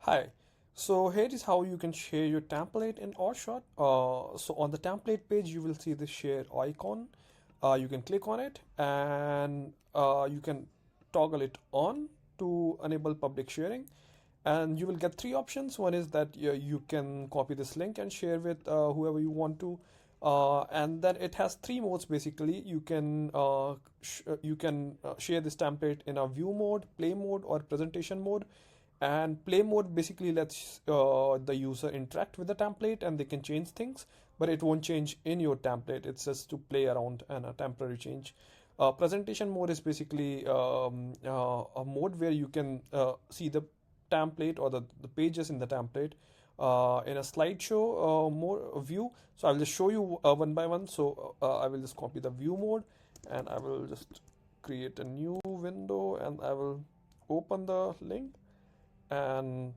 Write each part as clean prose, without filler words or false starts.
Hi, so here is how you can share your template in Orshot. So on the template page, you will see the share icon. You can click on it and you can toggle it on to enable public sharing. And you will get three options. One is that you can copy this link and share with whoever you want to. And then it has three modes basically. You can share this template in a view mode, play mode, or presentation mode. And play mode basically lets the user interact with the template and they can change things, but it won't change in your template. It's just to play around and a temporary change. Presentation mode is basically a mode where you can see the template or the pages in the template in a slideshow more view. So I'll just show you one by one. So I will just copy the view mode and I will just create a new window and I will open the link. And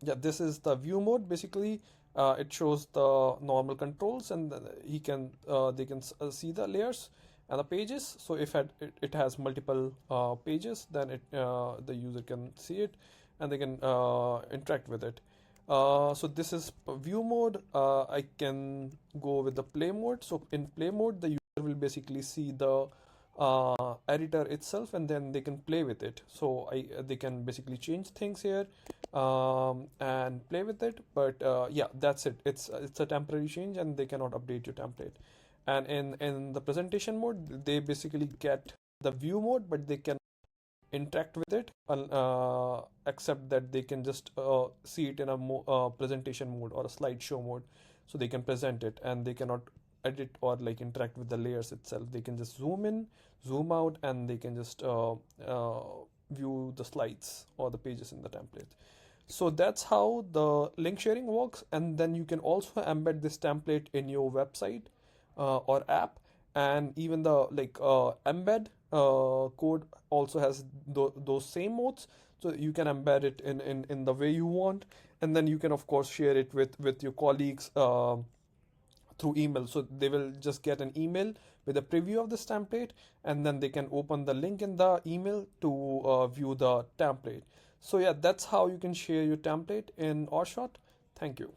yeah, this is the view mode. Basically it shows the normal controls and they can see the layers and the pages. So if it has multiple pages, then the user can see it and they can interact with it. So this is view mode. I can go with the play mode. So in play mode, the user will basically see the editor itself and then they can play with it. So they can basically change things here and play with it. But yeah, that's it. It's a temporary change and they cannot update your template. And in the presentation mode, they basically get the view mode, but they can interact with it, except that they can just see it in a presentation mode or a slideshow mode. So they can present it and they cannot edit or like interact with the layers itself. They can just zoom in, zoom out, and they can just view the slides or the pages in the template. So that's how the link sharing works. And then you can also embed this template in your website or app, and even the embed code also has those same modes. So you can embed it in the way you want, and then you can of course share it with your colleagues through email. So they will just get an email with a preview of this template, and then they can open the link in the email to view the template. So yeah, that's how you can share your template in Orshot. Thank you.